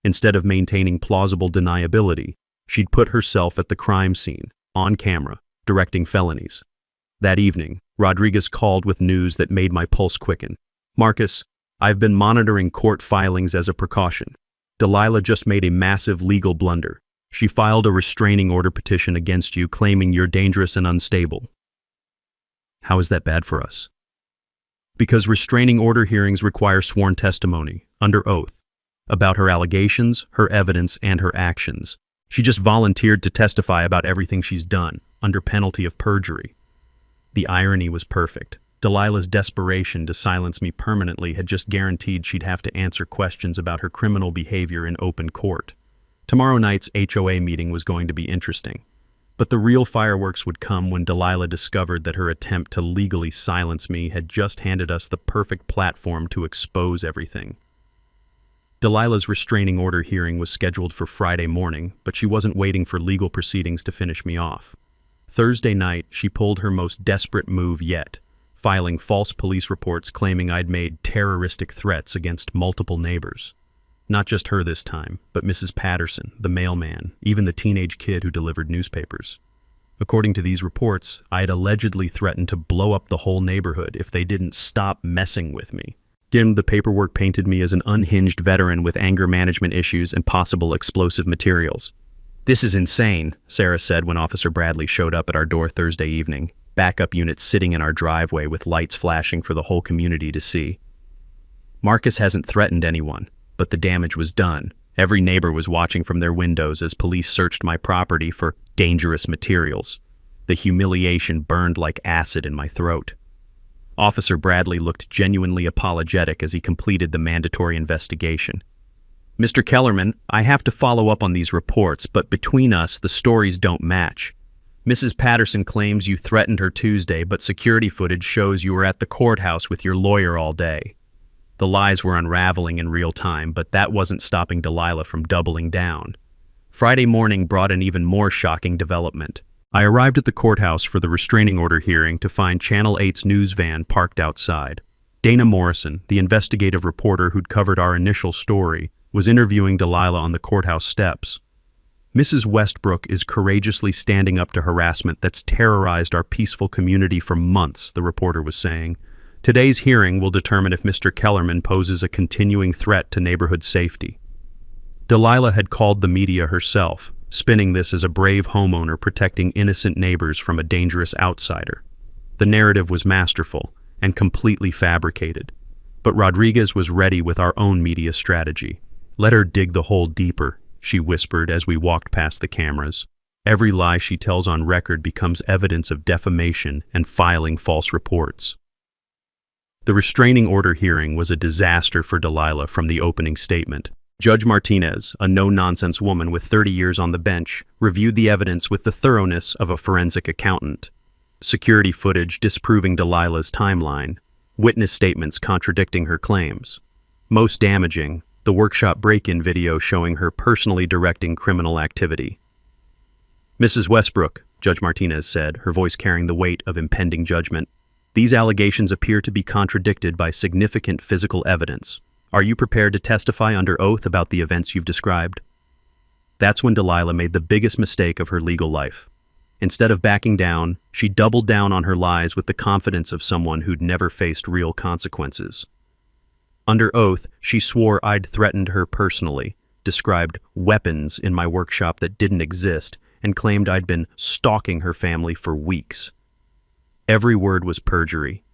Instead of maintaining plausible deniability, she'd put herself at the crime scene, on camera, directing felonies. That evening, Rodriguez called with news that made my pulse quicken. "Marcus, I've been monitoring court filings as a precaution. Delilah just made a massive legal blunder. She filed a restraining order petition against you claiming you're dangerous and unstable." "How is that bad for us?" "Because restraining order hearings require sworn testimony, under oath, about her allegations, her evidence, and her actions. She just volunteered to testify about everything she's done, under penalty of perjury." The irony was perfect. Delilah's desperation to silence me permanently had just guaranteed she'd have to answer questions about her criminal behavior in open court. Tomorrow night's HOA meeting was going to be interesting. But the real fireworks would come when Delilah discovered that her attempt to legally silence me had just handed us the perfect platform to expose everything. Delilah's restraining order hearing was scheduled for Friday morning, but she wasn't waiting for legal proceedings to finish me off. Thursday night, she pulled her most desperate move yet, filing false police reports claiming I'd made terroristic threats against multiple neighbors. Not just her this time, but Mrs. Patterson, the mailman, even the teenage kid who delivered newspapers. According to these reports, I had allegedly threatened to blow up the whole neighborhood if they didn't stop messing with me. Again, the paperwork painted me as an unhinged veteran with anger management issues and possible explosive materials. "This is insane," Sarah said when Officer Bradley showed up at our door Thursday evening, backup units sitting in our driveway with lights flashing for the whole community to see. "Marcus hasn't threatened anyone. But the damage was done. Every neighbor was watching from their windows as police searched my property for dangerous materials. The humiliation burned like acid in my throat." Officer Bradley looked genuinely apologetic as he completed the mandatory investigation. "Mr. Kellerman, I have to follow up on these reports, but between us, the stories don't match. Mrs. Patterson claims you threatened her Tuesday, but security footage shows you were at the courthouse with your lawyer all day." The lies were unraveling in real time, but that wasn't stopping Delilah from doubling down. Friday morning brought an even more shocking development. I arrived at the courthouse for the restraining order hearing to find Channel 8's news van parked outside. Dana Morrison, the investigative reporter who'd covered our initial story, was interviewing Delilah on the courthouse steps. "Mrs. Westbrook is courageously standing up to harassment that's terrorized our peaceful community for months," the reporter was saying. "Today's hearing will determine if Mr. Kellerman poses a continuing threat to neighborhood safety." Delilah had called the media herself, spinning this as a brave homeowner protecting innocent neighbors from a dangerous outsider. The narrative was masterful and completely fabricated. But Rodriguez was ready with our own media strategy. "Let her dig the hole deeper," she whispered as we walked past the cameras. "Every lie she tells on record becomes evidence of defamation and filing false reports." The restraining order hearing was a disaster for Delilah from the opening statement. Judge Martinez, a no-nonsense woman with 30 years on the bench, reviewed the evidence with the thoroughness of a forensic accountant. Security footage disproving Delilah's timeline, witness statements contradicting her claims. Most damaging, the workshop break-in video showing her personally directing criminal activity. "Mrs. Westbrook," Judge Martinez said, her voice carrying the weight of impending judgment, "these allegations appear to be contradicted by significant physical evidence. Are you prepared to testify under oath about the events you've described?" That's when Delilah made the biggest mistake of her legal life. Instead of backing down, she doubled down on her lies with the confidence of someone who'd never faced real consequences. Under oath, she swore I'd threatened her personally, described weapons in my workshop that didn't exist, and claimed I'd been stalking her family for weeks. Every word was perjury.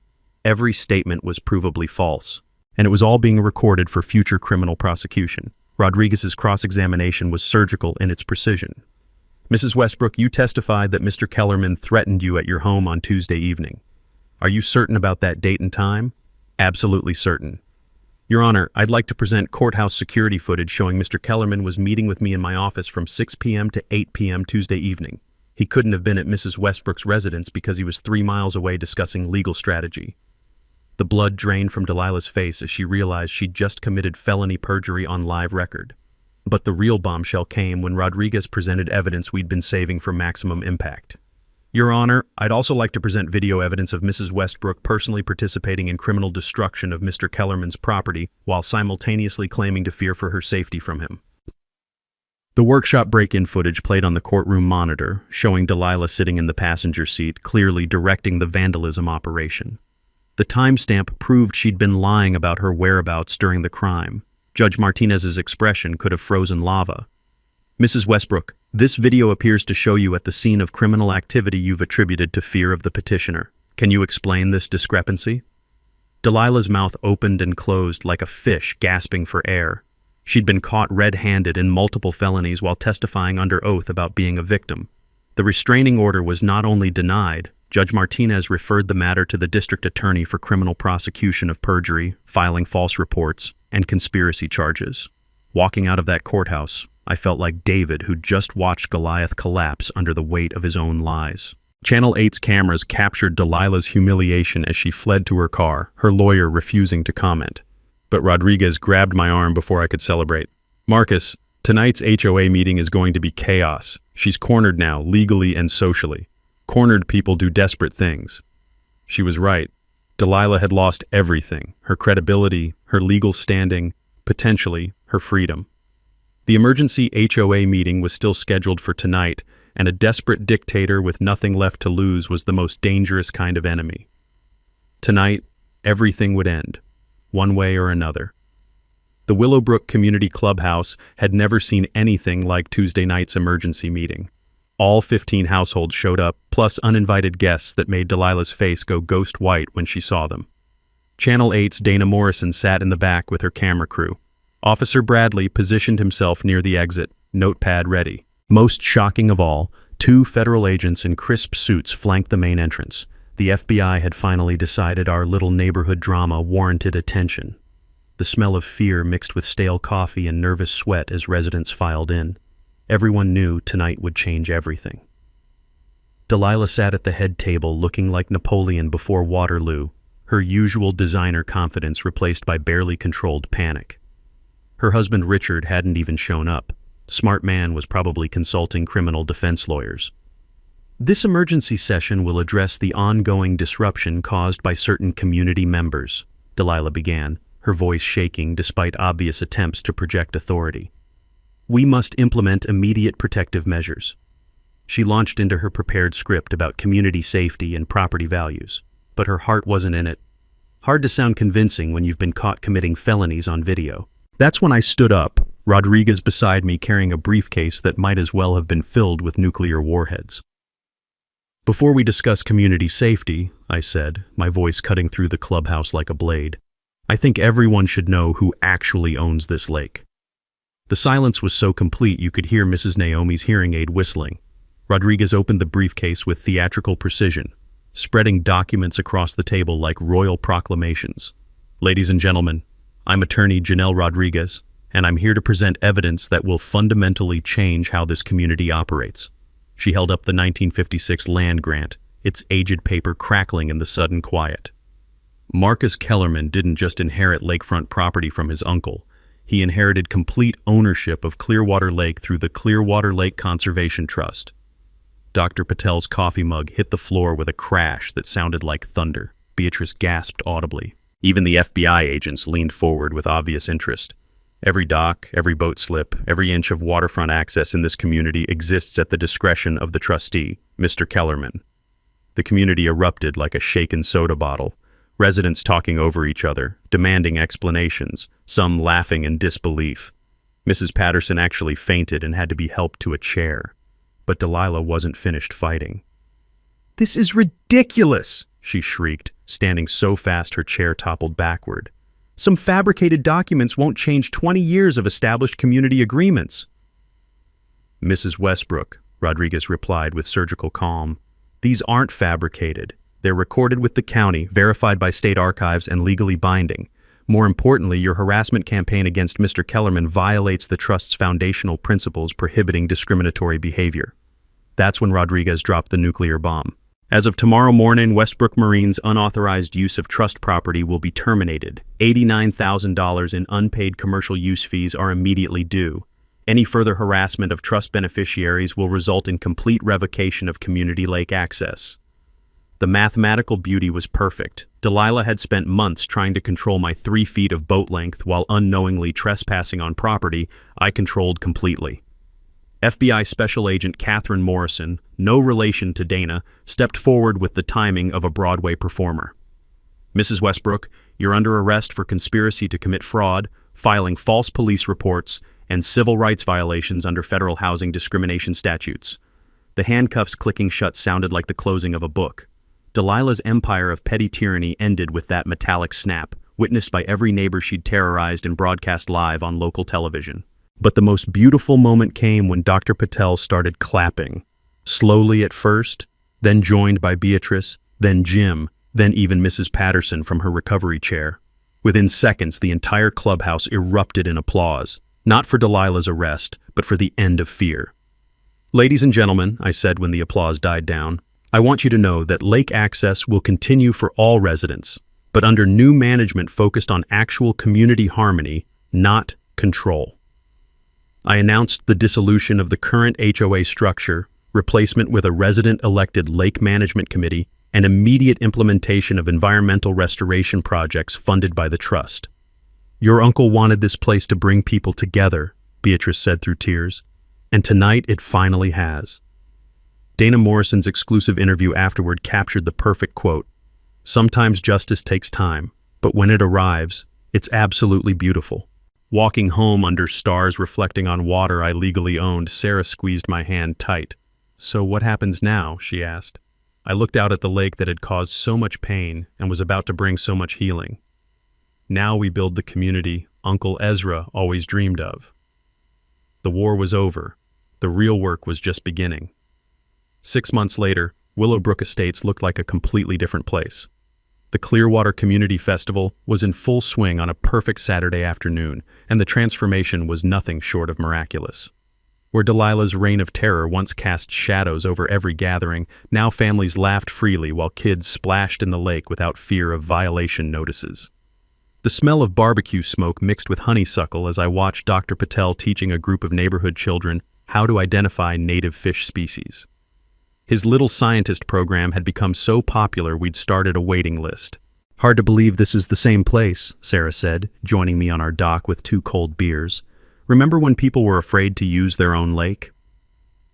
Every statement was provably false. And it was all being recorded for future criminal prosecution. Rodriguez's cross-examination was surgical in its precision. Mrs. Westbrook, you testified that Mr. Kellerman threatened you at your home on Tuesday evening. Are you certain about that date and time? Absolutely certain. Your Honor, I'd like to present courthouse security footage showing Mr. Kellerman was meeting with me in my office from 6 p.m. to 8 p.m. Tuesday evening. He couldn't have been at Mrs. Westbrook's residence because he was 3 miles away discussing legal strategy. The blood drained from Delilah's face as she realized she'd just committed felony perjury on live record. But the real bombshell came when Rodriguez presented evidence we'd been saving for maximum impact. Your Honor, I'd also like to present video evidence of Mrs. Westbrook personally participating in criminal destruction of Mr. Kellerman's property while simultaneously claiming to fear for her safety from him. The workshop break-in footage played on the courtroom monitor, showing Delilah sitting in the passenger seat, clearly directing the vandalism operation. The timestamp proved she'd been lying about her whereabouts during the crime. Judge Martinez's expression could have frozen lava. Mrs. Westbrook, this video appears to show you at the scene of criminal activity you've attributed to fear of the petitioner. Can you explain this discrepancy? Delilah's mouth opened and closed like a fish gasping for air. She'd been caught red-handed in multiple felonies while testifying under oath about being a victim. The restraining order was not only denied, Judge Martinez referred the matter to the district attorney for criminal prosecution of perjury, filing false reports, and conspiracy charges. Walking out of that courthouse, I felt like David who'd just watched Goliath collapse under the weight of his own lies. Channel 8's cameras captured Delilah's humiliation as she fled to her car, her lawyer refusing to comment. But Rodriguez grabbed my arm before I could celebrate. Marcus, tonight's HOA meeting is going to be chaos. She's cornered now, legally and socially. Cornered people do desperate things. She was right. Delilah had lost everything, her credibility, her legal standing, potentially her freedom. The emergency HOA meeting was still scheduled for tonight, and a desperate dictator with nothing left to lose was the most dangerous kind of enemy. Tonight, everything would end, one way or another. The Willowbrook Community Clubhouse had never seen anything like Tuesday night's emergency meeting. All 15 households showed up, plus uninvited guests that made Delilah's face go ghost white when she saw them. Channel 8's Dana Morrison sat in the back with her camera crew. Officer Bradley positioned himself near the exit, notepad ready. Most shocking of all, 2 federal agents in crisp suits flanked the main entrance. The FBI had finally decided our little neighborhood drama warranted attention. The smell of fear mixed with stale coffee and nervous sweat as residents filed in. Everyone knew tonight would change everything. Delilah sat at the head table looking like Napoleon before Waterloo, her usual designer confidence replaced by barely controlled panic. Her husband Richard hadn't even shown up. Smart man was probably consulting criminal defense lawyers. This emergency session will address the ongoing disruption caused by certain community members, Delilah began, her voice shaking despite obvious attempts to project authority. We must implement immediate protective measures. She launched into her prepared script about community safety and property values, but her heart wasn't in it. Hard to sound convincing when you've been caught committing felonies on video. That's when I stood up, Rodriguez beside me carrying a briefcase that might as well have been filled with nuclear warheads. Before we discuss community safety, I said, my voice cutting through the clubhouse like a blade, I think everyone should know who actually owns this lake. The silence was so complete you could hear Mrs. Naomi's hearing aid whistling. Rodriguez opened the briefcase with theatrical precision, spreading documents across the table like royal proclamations. Ladies and gentlemen, I'm attorney Janelle Rodriguez, and I'm here to present evidence that will fundamentally change how this community operates. She held up the 1956 land grant, its aged paper crackling in the sudden quiet. Marcus Kellerman didn't just inherit lakefront property from his uncle. He inherited complete ownership of Clearwater Lake through the Clearwater Lake Conservation Trust. Dr. Patel's coffee mug hit the floor with a crash that sounded like thunder. Beatrice gasped audibly. Even the FBI agents leaned forward with obvious interest. Every dock, every boat slip, every inch of waterfront access in this community exists at the discretion of the trustee, Mr. Kellerman. The community erupted like a shaken soda bottle, residents talking over each other, demanding explanations, some laughing in disbelief. Mrs. Patterson actually fainted and had to be helped to a chair. But Delilah wasn't finished fighting. "This is ridiculous!" she shrieked, standing so fast her chair toppled backward. "Some fabricated documents won't change 20 years of established community agreements." "Mrs. Westbrook," Rodriguez replied with surgical calm, "these aren't fabricated. They're recorded with the county, verified by state archives, and legally binding. More importantly, your harassment campaign against Mr. Kellerman violates the trust's foundational principles prohibiting discriminatory behavior." That's when Rodriguez dropped the nuclear bomb. "As of tomorrow morning, Westbrook Marine's unauthorized use of trust property will be terminated. $89,000 in unpaid commercial use fees are immediately due. Any further harassment of trust beneficiaries will result in complete revocation of community lake access." The mathematical beauty was perfect. Delilah had spent months trying to control my 3 feet of boat length while unknowingly trespassing on property I controlled completely. FBI Special Agent Catherine Morrison, no relation to Dana, stepped forward with the timing of a Broadway performer. "Mrs. Westbrook, you're under arrest for conspiracy to commit fraud, filing false police reports, and civil rights violations under federal housing discrimination statutes." The handcuffs clicking shut sounded like the closing of a book. Delilah's empire of petty tyranny ended with that metallic snap, witnessed by every neighbor she'd terrorized and broadcast live on local television. But the most beautiful moment came when Dr. Patel started clapping. Slowly at first, then joined by Beatrice, then Jim, then even Mrs. Patterson from her recovery chair. Within seconds, the entire clubhouse erupted in applause, not for Delilah's arrest, but for the end of fear. "Ladies and gentlemen," I said when the applause died down, "I want you to know that lake access will continue for all residents, but under new management focused on actual community harmony, not control." I announced the dissolution of the current HOA structure, replacement with a resident-elected lake management committee, and immediate implementation of environmental restoration projects funded by the trust. "Your uncle wanted this place to bring people together," Beatrice said through tears, "and tonight it finally has." Dana Morrison's exclusive interview afterward captured the perfect quote. "Sometimes justice takes time, but when it arrives, it's absolutely beautiful." Walking home under stars reflecting on water I legally owned, Sarah squeezed my hand tight. "So what happens now?" she asked. I looked out at the lake that had caused so much pain and was about to bring so much healing. "Now we build the community Uncle Ezra always dreamed of." The war was over. The real work was just beginning. 6 months later, Willowbrook Estates looked like a completely different place. The Clearwater Community Festival was in full swing on a perfect Saturday afternoon, and the transformation was nothing short of miraculous. Where Delilah's reign of terror once cast shadows over every gathering, now families laughed freely while kids splashed in the lake without fear of violation notices. The smell of barbecue smoke mixed with honeysuckle as I watched Dr. Patel teaching a group of neighborhood children how to identify native fish species. His Little Scientist program had become so popular we'd started a waiting list. "Hard to believe this is the same place," Sarah said, joining me on our dock with 2 cold beers. "Remember when people were afraid to use their own lake?"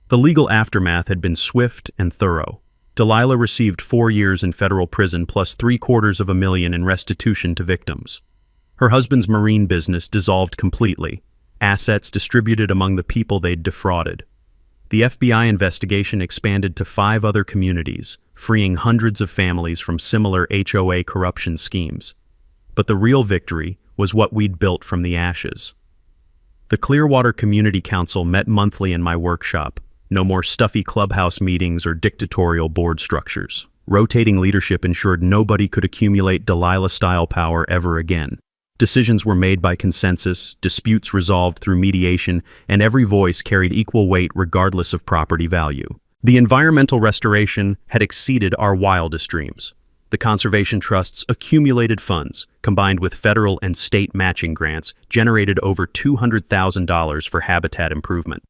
The legal aftermath had been swift and thorough. Delilah received 4 years in federal prison plus $750,000 in restitution to victims. Her husband's marine business dissolved completely, assets distributed among the people they'd defrauded. The FBI investigation expanded to 5 other communities, freeing hundreds of families from similar HOA corruption schemes. But the real victory was what we'd built from the ashes. The Clearwater Community Council met monthly in my workshop. No more stuffy clubhouse meetings or dictatorial board structures. Rotating leadership ensured nobody could accumulate Delilah-style power ever again. Decisions were made by consensus, disputes resolved through mediation, and every voice carried equal weight regardless of property value. The environmental restoration had exceeded our wildest dreams. The conservation trust's accumulated funds, combined with federal and state matching grants, generated over $200,000 for habitat improvement.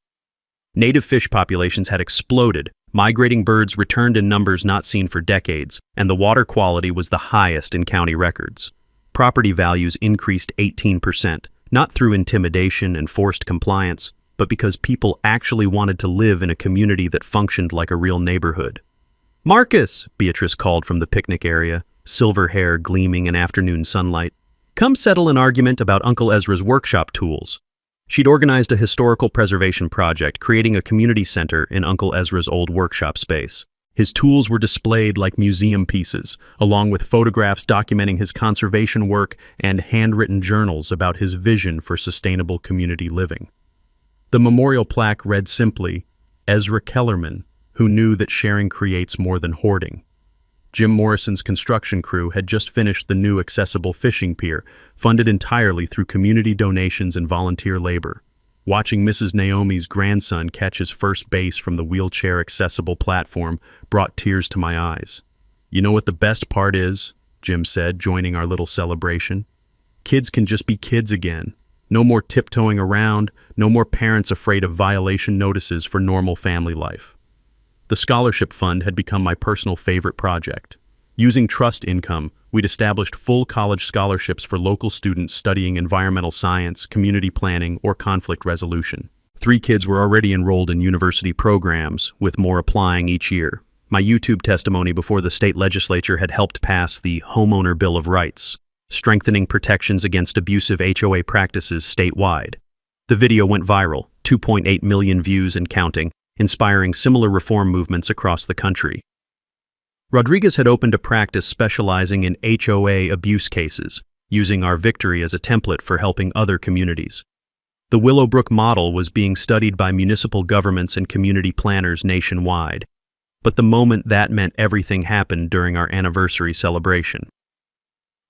Native fish populations had exploded, migrating birds returned in numbers not seen for decades, and the water quality was the highest in county records. Property values increased 18%, Not through intimidation and forced compliance, but because people actually wanted to live in a community that functioned like a real neighborhood. "Marcus," Beatrice called from the picnic area, silver hair gleaming in afternoon sunlight. "Come settle an argument about Uncle Ezra's workshop tools." She'd organized a historical preservation project, creating a community center in Uncle Ezra's old workshop space. His tools were displayed like museum pieces, along with photographs documenting his conservation work and handwritten journals about his vision for sustainable community living. The memorial plaque read simply, "Ezra Kellerman, who knew that sharing creates more than hoarding." Jim Morrison's construction crew had just finished the new accessible fishing pier, funded entirely through community donations and volunteer labor. Watching Mrs. Naomi's grandson catch his first base from the wheelchair-accessible platform brought tears to my eyes. "You know what the best part is?" Jim said, joining our little celebration. "Kids can just be kids again. No more tiptoeing around, no more parents afraid of violation notices for normal family life." The scholarship fund had become my personal favorite project. Using trust income, we'd established full college scholarships for local students studying environmental science, community planning, or conflict resolution. 3 kids were already enrolled in university programs, with more applying each year. My YouTube testimony before the state legislature had helped pass the Homeowner Bill of Rights, strengthening protections against abusive HOA practices statewide. The video went viral, 2.8 million views and counting, inspiring similar reform movements across the country. Rodriguez had opened a practice specializing in HOA abuse cases, using our victory as a template for helping other communities. The Willowbrook model was being studied by municipal governments and community planners nationwide. But the moment that meant everything happened during our anniversary celebration.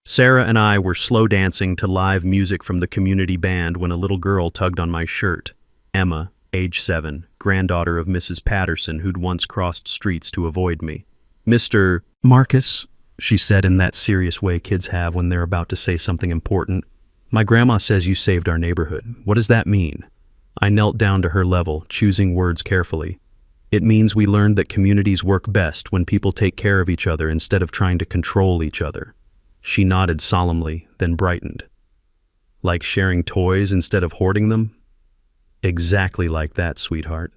Sarah and I were slow dancing to live music from the community band when a little girl tugged on my shirt. Emma, age 7, granddaughter of Mrs. Patterson, who'd once crossed streets to avoid me. "Mr. Marcus," she said in that serious way kids have when they're about to say something important. "My grandma says you saved our neighborhood. What does that mean?" I knelt down to her level, choosing words carefully. "It means we learned that communities work best when people take care of each other instead of trying to control each other." She nodded solemnly, then brightened. "Like sharing toys instead of hoarding them?" "Exactly like that, sweetheart."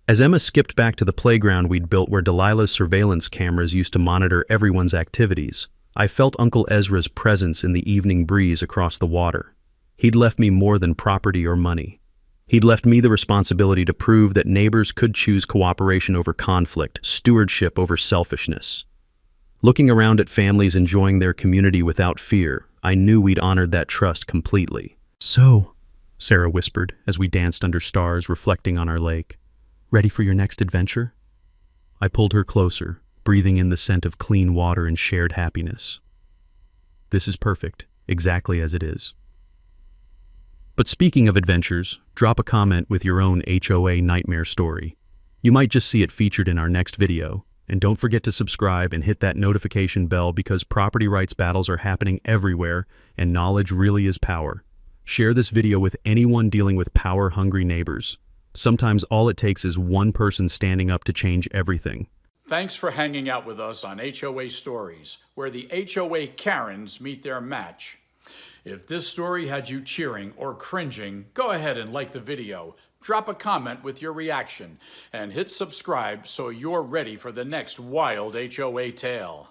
As Emma skipped back to the playground we'd built where Delilah's surveillance cameras used to monitor everyone's activities, I felt Uncle Ezra's presence in the evening breeze across the water. He'd left me more than property or money. He'd left me the responsibility to prove that neighbors could choose cooperation over conflict, stewardship over selfishness. Looking around at families enjoying their community without fear, I knew we'd honored that trust completely. "So," Sarah whispered as we danced under stars reflecting on our lake, "ready for your next adventure?" I pulled her closer, breathing in the scent of clean water and shared happiness. "This is perfect, exactly as it is." But speaking of adventures, drop a comment with your own HOA nightmare story. You might just see it featured in our next video. And don't forget to subscribe and hit that notification bell because property rights battles are happening everywhere and knowledge really is power. Share this video with anyone dealing with power-hungry neighbors. Sometimes all it takes is one person standing up to change everything. Thanks for hanging out with us on HOA Stories, where the HOA Karens meet their match. If this story had you cheering or cringing, go ahead and like the video. Drop a comment with your reaction, and hit subscribe so you're ready for the next wild HOA tale.